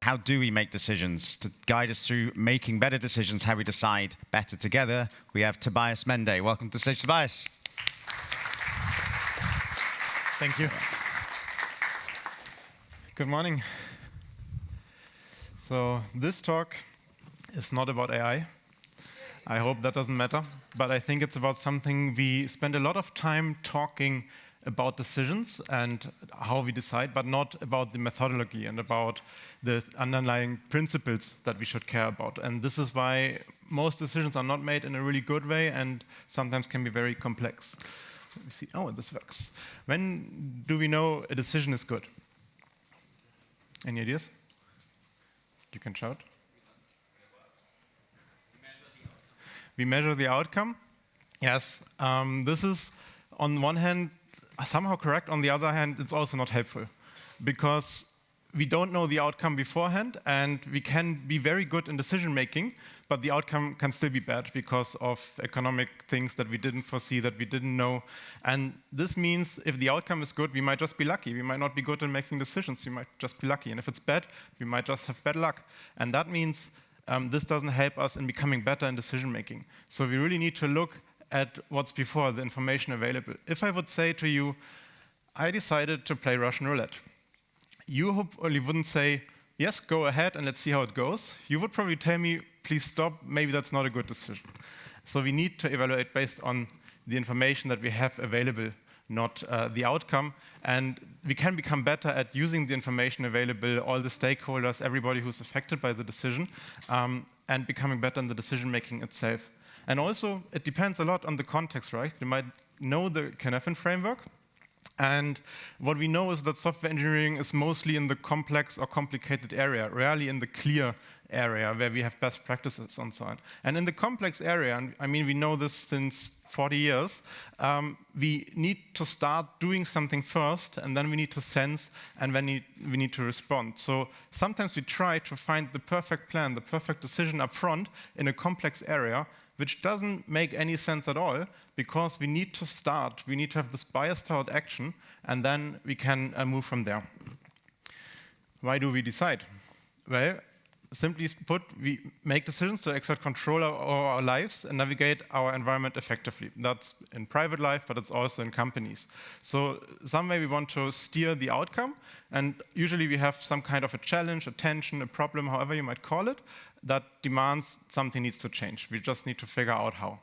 how do we make decisions? To guide us through making better decisions, how we decide better together, we have Tobias Mende. Welcome to the stage, Tobias. Thank you. Good morning. So this talk is not about AI. I hope that doesn't matter. But I think it's about something we spend a lot of time talking about decisions and how we decide, but not about the methodology and about the underlying principles that we should care about. And this is why most decisions are not made in a really good way and sometimes can be very complex. Let me see. Oh, this works. When do we know a decision is good? Any ideas? You can shout. We measure the outcome. Yes. This is, on one hand, somehow correct. On the other hand, it's also not helpful because we don't know the outcome beforehand, and we can be very good in decision making, but the outcome can still be bad because of economic things that we didn't foresee, that we didn't know. And this means if the outcome is good, we might just be lucky. We might not be good in making decisions. We might just be lucky. And if it's bad, we might just have bad luck. And that means this doesn't help us in becoming better in decision making. So we really need to look at what's before, the information available. If I would say to you, I decided to play Russian roulette, you hopefully wouldn't say, yes, go ahead and let's see how it goes. You would probably tell me, please stop, maybe that's not a good decision. So we need to evaluate based on the information that we have available, not the outcome. And we can become better at using the information available, all the stakeholders, everybody who's affected by the decision, and becoming better in the decision making itself. And also, it depends a lot on the context, right? You might know the Cynefin framework. And what we know is that software engineering is mostly in the complex or complicated area, rarely in the clear area where we have best practices and so on. And in the complex area, and I mean, we know this since 40 years, we need to start doing something first, and then we need to sense, and then we need to respond. So sometimes we try to find the perfect plan, the perfect decision up front in a complex area, which doesn't make any sense at all, because we need to start. We need to have this bias toward action, and then we can move from there. Why do we decide? Well, simply put, we make decisions to exert control over our lives and navigate our environment effectively. That's in private life, but it's also in companies. So some way we want to steer the outcome, and usually we have some kind of a challenge, a tension, a problem, however you might call it, that demands something needs to change. We just need to figure out how.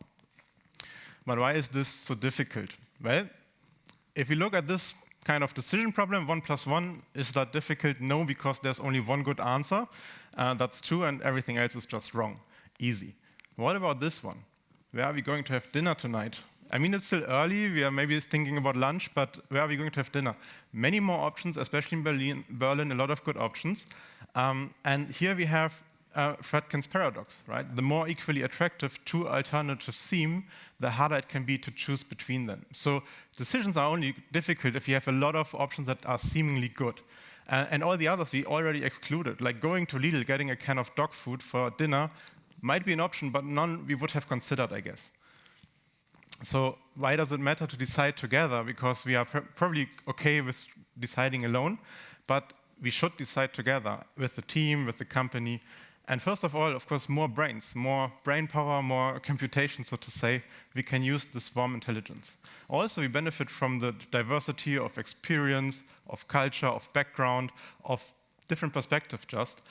But why is this so difficult? Well, if we look at this kind of decision problem, 1 + 1, is that difficult? No, because there's only one good answer. That's true, and everything else is just wrong. Easy. What about this one? Where are we going to have dinner tonight? I mean, it's still early. We are maybe thinking about lunch, but where are we going to have dinner? Many more options, especially in Berlin, a lot of good options. And here we have Fredkin's paradox, right? The more equally attractive two alternatives seem, the harder it can be to choose between them. So decisions are only difficult if you have a lot of options that are seemingly good. And all the others we already excluded, like going to Lidl, getting a can of dog food for dinner, might be an option, but none we would have considered, I guess. So why does it matter to decide together? Because we are probably okay with deciding alone, but we should decide together with the team, with the company. And first of all, of course, more brains, more brain power, more computation, so to say. We can use the swarm intelligence. Also, we benefit from the diversity of experience, of culture, of background, of different perspectives just.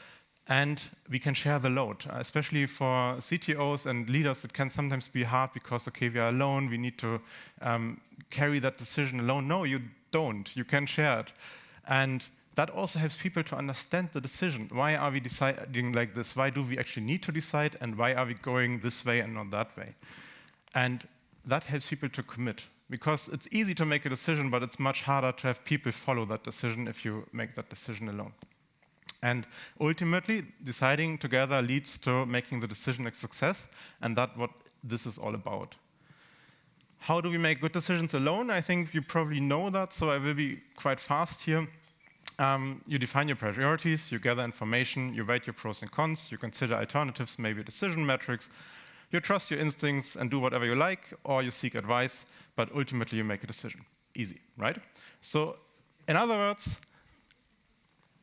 And we can share the load, especially for CTOs and leaders. It can sometimes be hard because, okay, we are alone. We need to carry that decision alone. No, you don't. You can share it. And that also helps people to understand the decision. Why are we deciding like this? Why do we actually need to decide? And why are we going this way and not that way? And that helps people to commit. Because it's easy to make a decision, but it's much harder to have people follow that decision if you make that decision alone. And ultimately, deciding together leads to making the decision a success, and that's what this is all about. How do we make good decisions alone? I think you probably know that, so I will be quite fast here. You define your priorities, you gather information, you weigh your pros and cons, you consider alternatives, maybe decision metrics, you trust your instincts and do whatever you like, or you seek advice, but ultimately you make a decision. Easy, right? So, in other words,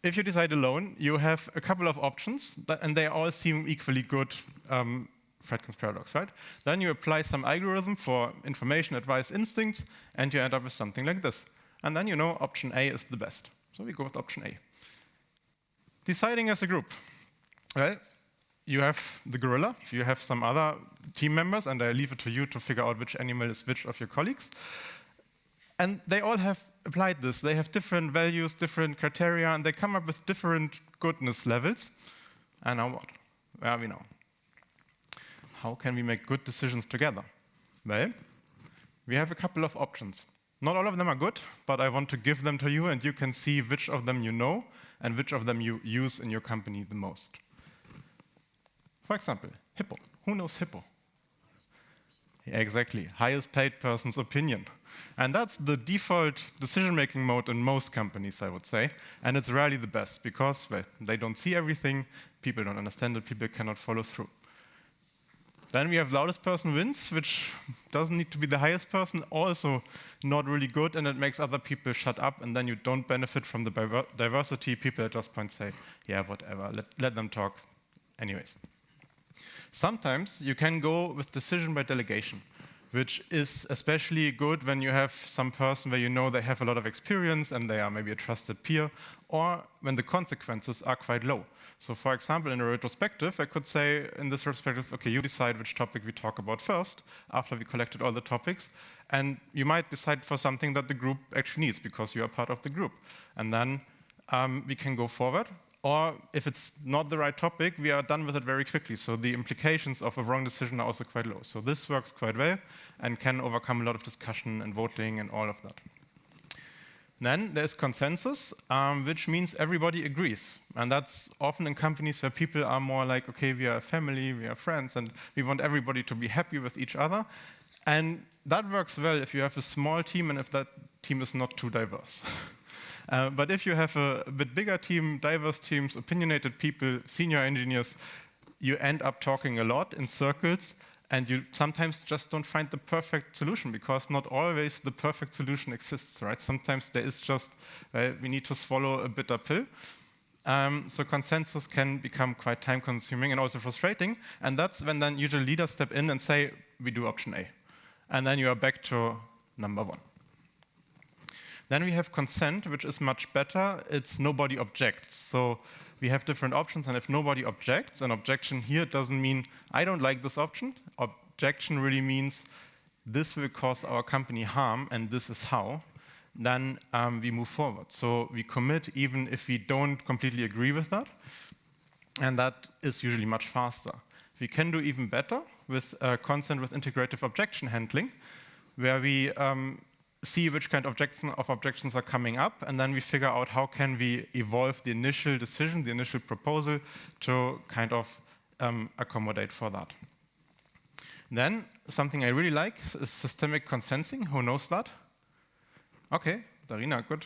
if you decide alone, you have a couple of options, and they all seem equally good Fredkin's paradox, right? Then you apply some algorithm for information, advice, instincts, and you end up with something like this. And then you know option A is the best. So we go with option A. Deciding as a group. Well, you have the gorilla, you have some other team members, and I leave it to you to figure out which animal is which of your colleagues. And they all have applied this. They have different values, different criteria, and they come up with different goodness levels. And now what? Where are we now? How can we make good decisions together? Well, we have a couple of options. Not all of them are good, but I want to give them to you, and you can see which of them you know and which of them you use in your company the most. For example, Hippo. Who knows Hippo? Exactly, highest paid person's opinion. And that's the default decision-making mode in most companies, I would say. And it's rarely the best because, well, they don't see everything, people don't understand it, people cannot follow through. Then we have loudest person wins, which doesn't need to be the highest person, also not really good, and it makes other people shut up, and then you don't benefit from the diversity. People at just point say, yeah, whatever, let them talk. Anyways. Sometimes you can go with decision by delegation, which is especially good when you have some person where you know they have a lot of experience and they are maybe a trusted peer, or when the consequences are quite low. So for example, in a retrospective, I could say in this retrospective, okay, you decide which topic we talk about first, after we collected all the topics, and you might decide for something that the group actually needs because you are part of the group. And then we can go forward. Or if it's not the right topic, we are done with it very quickly. So the implications of a wrong decision are also quite low. So this works quite well and can overcome a lot of discussion and voting and all of that. Then there's consensus, which means everybody agrees. And that's often in companies where people are more like, okay, we are a family, we are friends, and we want everybody to be happy with each other. And that works well if you have a small team and if that team is not too diverse. But if you have a bit bigger team, diverse teams, opinionated people, senior engineers, you end up talking a lot in circles, and you sometimes just don't find the perfect solution because not always the perfect solution exists, right? Sometimes there is just, we need to swallow a bitter pill. So consensus can become quite time-consuming and also frustrating, and that's when then usually leaders step in and say, we do option A. And then you are back to number one. Then we have consent, which is much better. It's nobody objects. So we have different options, and if nobody objects, an objection here doesn't mean I don't like this option. Objection really means this will cause our company harm, and this is how. Then we move forward. So we commit even if we don't completely agree with that, and that is usually much faster. We can do even better with consent with integrative objection handling, where we see which kind of objections are coming up, and then we figure out how can we evolve the initial decision, the initial proposal, to kind of accommodate for that. Then, something I really like is systemic consensing. Who knows that? Okay, Darina, good.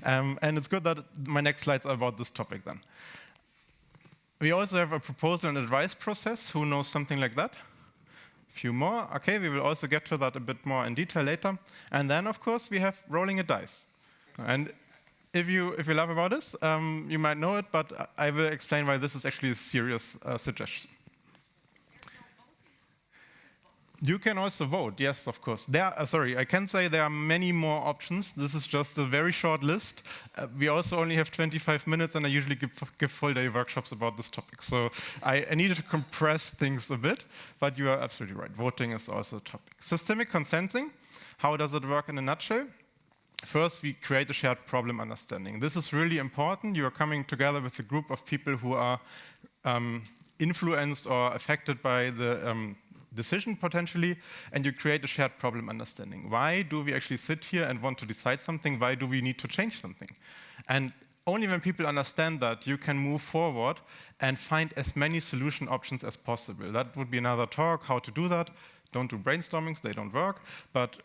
And it's good that my next slides are about this topic then. We also have a proposal and advice process. Who knows something like that? Few more. Okay, we will also get to that a bit more in detail later. And then, of course, we have rolling a dice. And if you love about this, you might know it, but I will explain why this is actually a serious suggestion. You can also vote, yes, of course. I can say there are many more options. This is just a very short list. We also only have 25 minutes, and I usually give full-day workshops about this topic. So I needed to compress things a bit, but you are absolutely right. Voting is also a topic. Systemic consensing, how does it work in a nutshell? First, we create a shared problem understanding. This is really important. You are coming together with a group of people who are influenced or affected by the decision potentially, and you create a shared problem understanding. Why do we actually sit here and want to decide something? Why do we need to change something? And only when people understand that, you can move forward and find as many solution options as possible. That would be another talk, how to do that. Don't do brainstormings, they don't work. But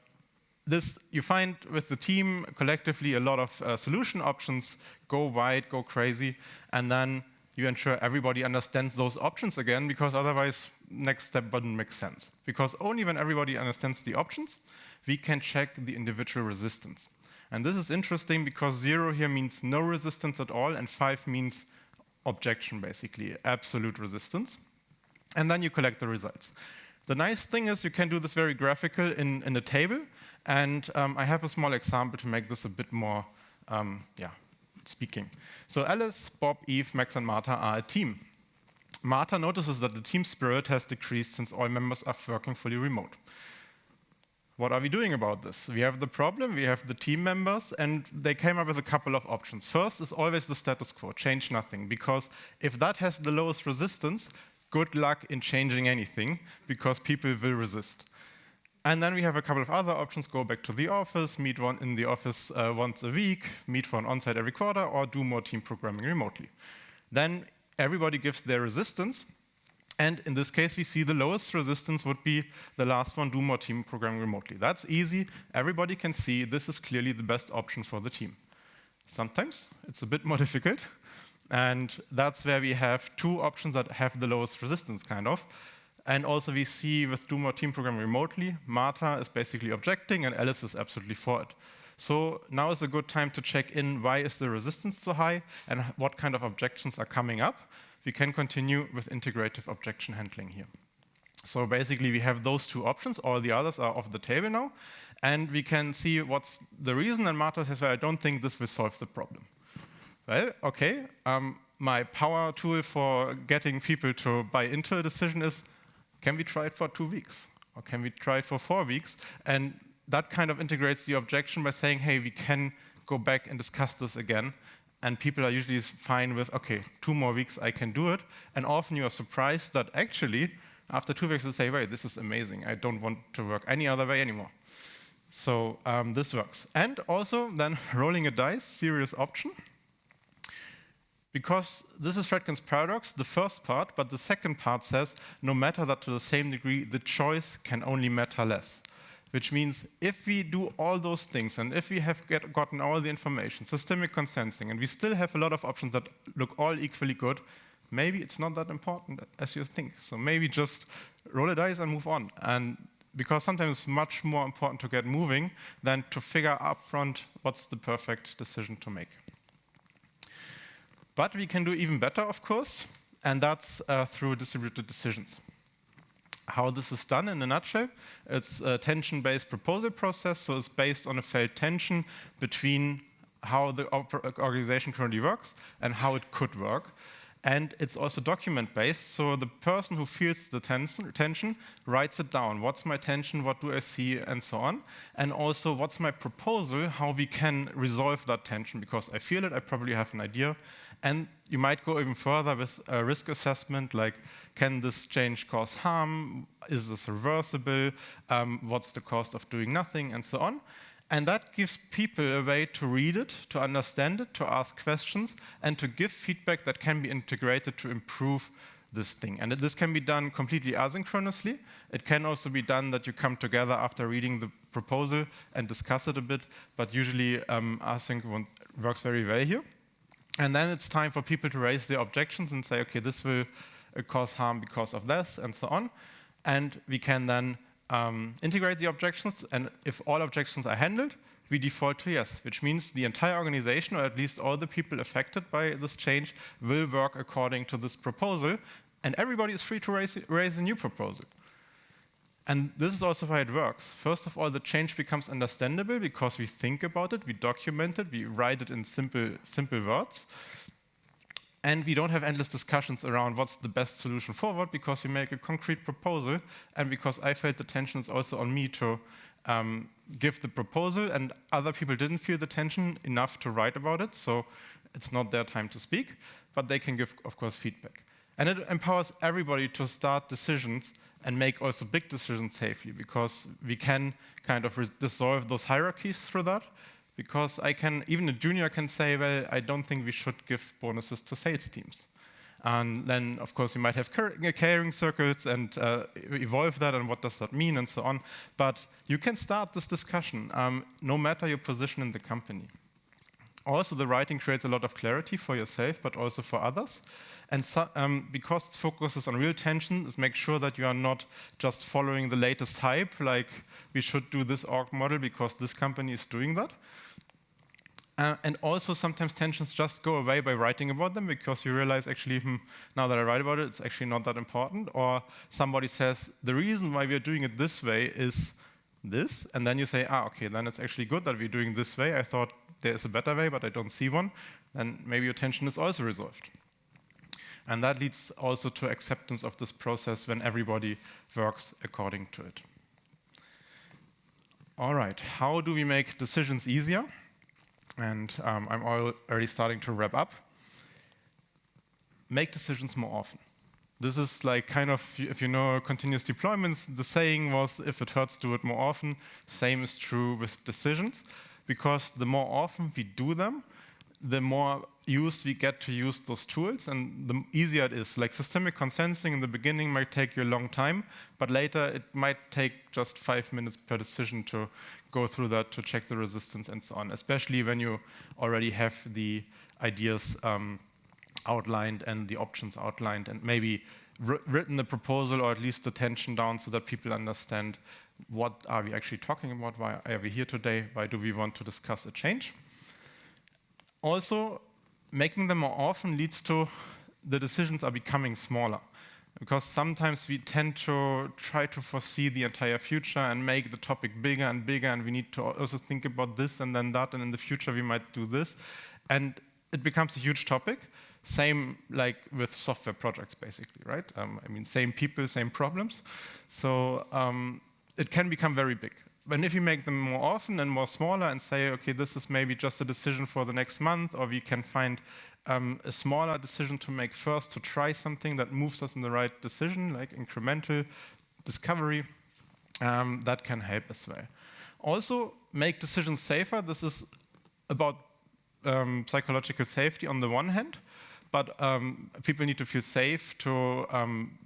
this, you find with the team collectively a lot of solution options, go wide, go crazy, and then you ensure everybody understands those options again, because otherwise, next step wouldn't make sense. Because only when everybody understands the options, we can check the individual resistance. And this is interesting because 0 here means no resistance at all, and 5 means objection, basically, absolute resistance. And then you collect the results. The nice thing is you can do this very graphical in a table, and I have a small example to make this a bit more speaking. So Alice, Bob, Eve, Max, and Martha are a team. Martha notices that the team spirit has decreased since all members are working fully remote. What are we doing about this? We have the problem, we have the team members, and they came up with a couple of options. First is always the status quo, change nothing, because if that has the lowest resistance, good luck in changing anything, because people will resist. And then we have a couple of other options, go back to the office, meet in the office once a week, meet for an on-site every quarter, or do more team programming remotely. Then everybody gives their resistance, and in this case, we see the lowest resistance would be the last one, do more team programming remotely. That's easy. Everybody can see this is clearly the best option for the team. Sometimes it's a bit more difficult, and that's where we have 2 options that have the lowest resistance, kind of. And also we see with do more team programming remotely, Martha is basically objecting, and Alice is absolutely for it. So now is a good time to check in why is the resistance so high, and what kind of objections are coming up. We can continue with integrative objection handling here. So basically, we have those 2 options. All the others are off the table now. And we can see what's the reason. And Martha says, well, I don't think this will solve the problem. Well, OK. My power tool for getting people to buy into a decision is, can we try it for 2 weeks? Or can we try it for 4 weeks? And that kind of integrates the objection by saying, hey, we can go back and discuss this again. And people are usually fine with, OK, 2 more weeks, I can do it. And often you are surprised that actually, after 2 weeks, they say, wait, this is amazing. I don't want to work any other way anymore. So this works. And also, then rolling a dice, serious option. Because this is Fredkin's paradox, the first part, but the second part says, no matter that to the same degree, the choice can only matter less. Which means if we do all those things, and if we have gotten all the information, systemic consensing, and we still have a lot of options that look all equally good, maybe it's not that important as you think. So maybe just roll a dice and move on. And because sometimes it's much more important to get moving than to figure upfront what's the perfect decision to make. But we can do even better, of course, and that's through distributed decisions. How this is done in a nutshell, it's a tension-based proposal process, so it's based on a felt tension between how the organization currently works and how it could work. And it's also document-based, so the person who feels the tension writes it down. What's my tension, what do I see, and so on. And also, what's my proposal, how we can resolve that tension, because I feel it, I probably have an idea. And you might go even further with a risk assessment, like, can this change cause harm? Is this reversible? What's the cost of doing nothing? And so on. And that gives people a way to read it, to understand it, to ask questions, and to give feedback that can be integrated to improve this thing. And this can be done completely asynchronously. It can also be done that you come together after reading the proposal and discuss it a bit, but usually async works very well here. And then it's time for people to raise their objections and say, OK, this will cause harm because of this, and so on. And we can then integrate the objections, and if all objections are handled, we default to yes, which means the entire organization, or at least all the people affected by this change, will work according to this proposal, and everybody is free to raise a new proposal. And this is also why it works. First of all, the change becomes understandable because we think about it, we document it, we write it in simple words. And we don't have endless discussions around what's the best solution forward because we make a concrete proposal, and because I felt the tension is also on me to give the proposal, and other people didn't feel the tension enough to write about it, so it's not their time to speak, but they can give, of course, feedback. And it empowers everybody to start decisions and make also big decisions safely, because we can kind of dissolve those hierarchies through that. Because even a junior can say, well, I don't think we should give bonuses to sales teams. And then, of course, we might have caring circles and evolve that, and what does that mean, and so on. But you can start this discussion, no matter your position in the company. Also, the writing creates a lot of clarity for yourself, but also for others. And so, because it focuses on real tension, it makes sure that you are not just following the latest hype, like we should do this org model because this company is doing that. And also sometimes tensions just go away by writing about them because you realize actually, now that I write about it, it's actually not that important. Or somebody says, the reason why we are doing it this way is this. And then you say, okay, then it's actually good that we're doing this way. I thought there is a better way, but I don't see one. And maybe your tension is also resolved. And that leads also to acceptance of this process when everybody works according to it. All right, how do we make decisions easier? And I'm already starting to wrap up. Make decisions more often. This is like kind of, if you know continuous deployments, the saying was, if it hurts, do it more often. Same is true with decisions, because the more often we do them, the more used we get to use those tools, and the easier it is. Like systemic consensing in the beginning might take you a long time, but later it might take just 5 minutes per decision to go through that, to check the resistance and so on, especially when you already have the ideas outlined and the options outlined, and maybe written the proposal or at least the tension down so that people understand what are we actually talking about, why are we here today, why do we want to discuss a change. Also, making them more often leads to the decisions are becoming smaller, because sometimes we tend to try to foresee the entire future and make the topic bigger and bigger, and we need to also think about this and then that, and in the future we might do this, and it becomes a huge topic. Same like with software projects, basically, right? I mean, same people, same problems. So it can become very big. But if you make them more often and more smaller and say, okay, this is maybe just a decision for the next month, or we can find a smaller decision to make first to try something that moves us in the right decision, like incremental discovery, that can help as well. Also, make decisions safer. This is about psychological safety on the one hand, but people need to feel safe to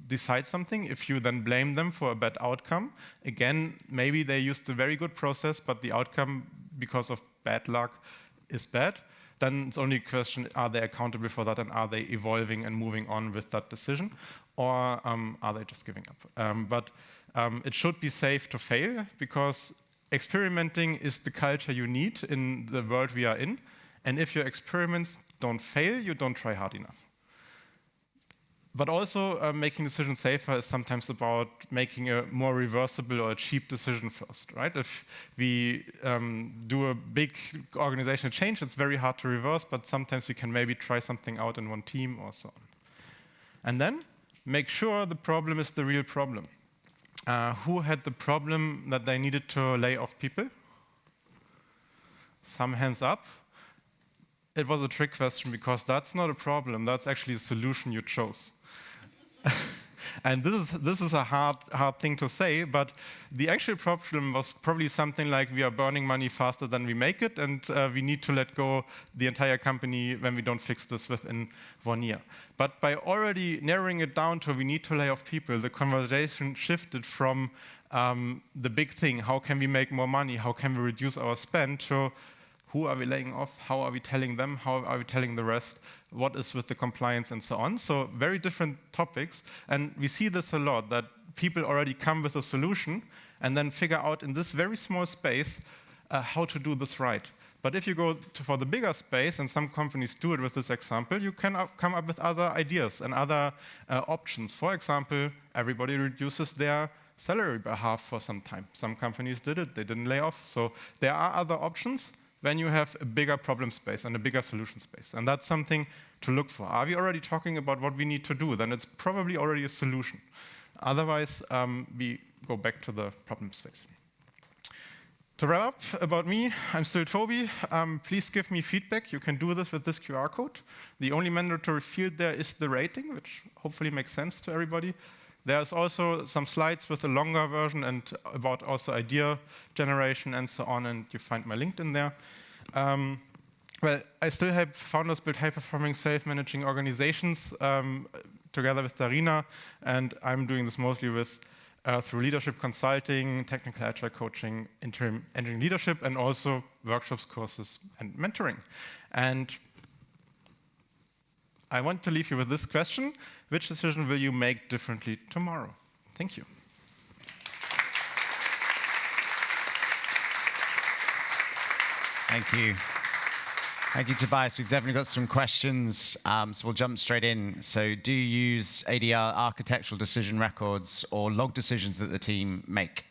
decide something. If you then blame them for a bad outcome, again, maybe they used a very good process, but the outcome, because of bad luck, is bad. Then it's only a question, are they accountable for that, and are they evolving and moving on with that decision? Or are they just giving up? But it should be safe to fail, because experimenting is the culture you need in the world we are in. And if your experiments don't fail, you don't try hard enough. But also, making decisions safer is sometimes about making a more reversible or a cheap decision first, right? If we do a big organizational change, it's very hard to reverse, but sometimes we can maybe try something out in one team or so on. And then, make sure the problem is the real problem. Who had the problem that they needed to lay off people? Some hands up. It was a trick question, because that's not a problem. That's actually a solution you chose. And this is a hard thing to say, but the actual problem was probably something like we are burning money faster than we make it, and we need to let go the entire company when we don't fix this within 1 year. But by already narrowing it down to we need to lay off people, the conversation shifted from the big thing, how can we make more money, how can we reduce our spend, to who are we laying off? How are we telling them? How are we telling the rest? What is with the compliance and so on? So very different topics. And we see this a lot, that people already come with a solution and then figure out in this very small space how to do this right. But if you go for the bigger space, and some companies do it with this example, you can come up with other ideas and other options. For example, everybody reduces their salary by half for some time. Some companies did it, they didn't lay off. So there are other options when you have a bigger problem space and a bigger solution space. And that's something to look for. Are we already talking about what we need to do? Then it's probably already a solution. Otherwise, we go back to the problem space. To wrap up about me, I'm still Toby. Please give me feedback. You can do this with this QR code. The only mandatory field there is the rating, which hopefully makes sense to everybody. There's also some slides with a longer version and about also idea generation and so on, and you find my LinkedIn there. Well, I still help founders build high-performing, self-managing organizations together with Darina, and I'm doing this mostly with through leadership consulting, technical agile coaching, interim engineering leadership, and also workshops, courses, and mentoring. And I want to leave you with this question: which decision will you make differently tomorrow? Thank you. Thank you. Thank you, Tobias. We've definitely got some questions, so we'll jump straight in. So do you use ADR, architectural decision records, or log decisions that the team make?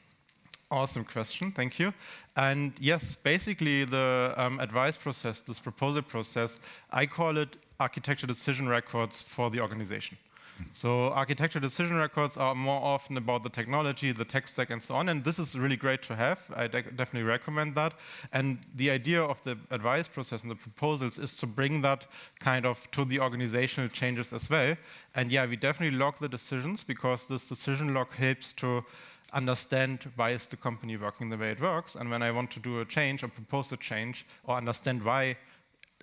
Awesome question, thank you. And yes, basically the advice process, this proposal process, I call it architecture decision records for the organization. So architecture decision records are more often about the technology, the tech stack, and so on. And this is really great to have. I definitely recommend that. And the idea of the advice process and the proposals is to bring that kind of to the organizational changes as well. And yeah, we definitely log the decisions because this decision log helps to understand why is the company working the way it works. And when I want to do a change or propose a change or understand why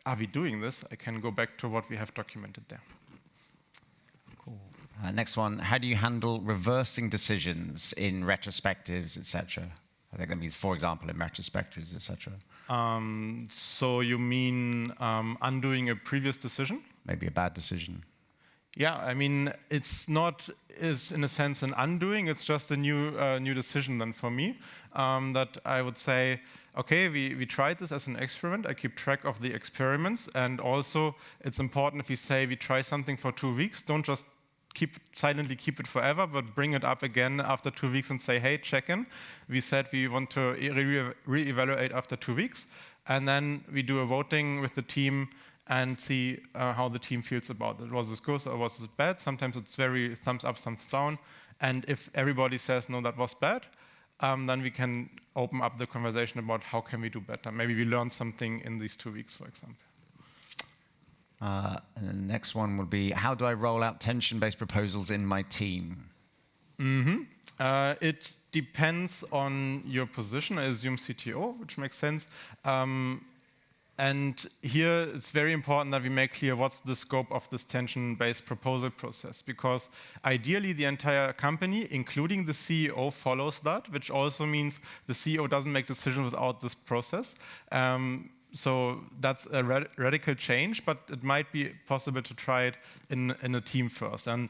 are we doing this, I can go back to what we have documented there. Next one, how do you handle reversing decisions in retrospectives, etc.? I think that means, for example, in retrospectives, etc. So you mean undoing a previous decision? Maybe a bad decision. Yeah, I mean, it's in a sense an undoing, it's just a new decision then for me, that I would say, okay, we tried this as an experiment, I keep track of the experiments, and also it's important if we say we try something for 2 weeks, don't just silently keep it forever, but bring it up again after 2 weeks and say, hey, check in. We said we want to re-evaluate after 2 weeks, and then we do a voting with the team and see how the team feels about it. Was this good or was it bad? Sometimes it's very thumbs up, thumbs down, and if everybody says, no, that was bad, then we can open up the conversation about how can we do better. Maybe we learned something in these 2 weeks, for example. And the next one would be, how do I roll out tension-based proposals in my team? It depends on your position. I assume CTO, which makes sense. And here it's very important that we make clear what's the scope of this tension-based proposal process, because ideally the entire company, including the CEO, follows that, which also means the CEO doesn't make decisions without this process. So that's a radical change, but it might be possible to try it in a team first. And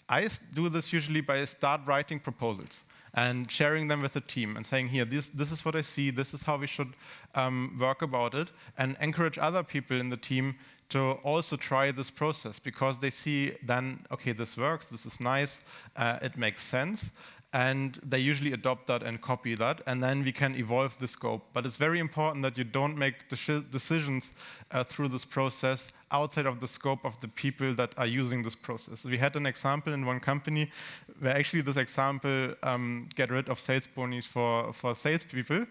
I do this usually by start writing proposals and sharing them with the team and saying, here, this is what I see, this is how we should work about it, and encourage other people in the team to also try this process, because they see then, okay, this works, this is nice, it makes sense. And they usually adopt that and copy that, and then we can evolve the scope. But it's very important that you don't make decisions through this process outside of the scope of the people that are using this process. We had an example in one company where actually this example get rid of sales bonus for salespeople.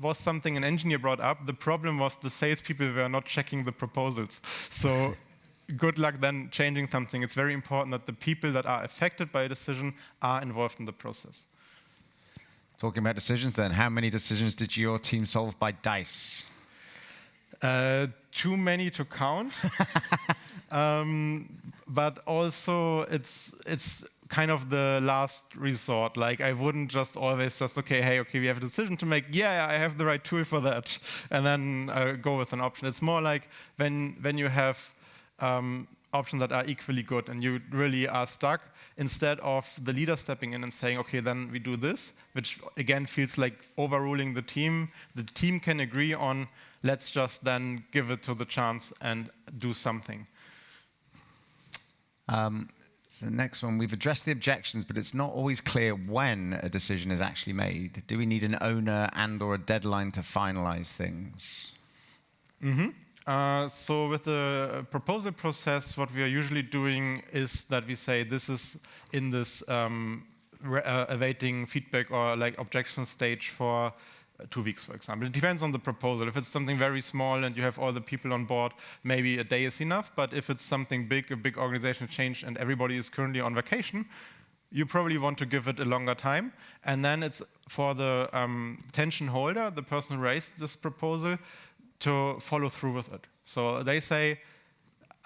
Was something an engineer brought up. The problem was the salespeople were not checking the proposals. So good luck then changing something. It's very important that the people that are affected by a decision are involved in the process. Talking about decisions then, how many decisions did your team solve by dice? Too many to count. But also it's kind of the last resort. Like I wouldn't just always okay, we have a decision to make. Yeah, I have the right tool for that. And then go with an option. It's more like when you have options that are equally good and you really are stuck, instead of the leader stepping in and saying, okay, then we do this, which again feels like overruling the team. The team can agree on, let's just then give it to the chance and do something. So the next one, we've addressed the objections, but it's not always clear when a decision is actually made. Do we need an owner and or a deadline to finalize things? So with the proposal process, what we are usually doing is that we say this is in this awaiting feedback or like objection stage for 2 weeks, for example. It depends on the proposal. If it's something very small and you have all the people on board, maybe a day is enough. But if it's something big, a big organizational change, and everybody is currently on vacation, you probably want to give it a longer time. And then it's for the tension holder, the person who raised this proposal, to follow through with it. So they say,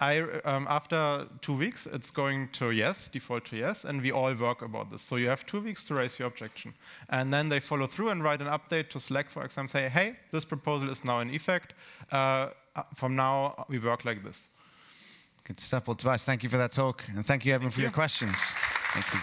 after 2 weeks, it's going to yes, default to yes, and we all work about this. So you have 2 weeks to raise your objection. And then they follow through and write an update to Slack, for example, say, hey, this proposal is now in effect. From now, we work like this. Good stuff. Well, Tobias, thank you for that talk. And thank you, everyone, for your questions. Thank you.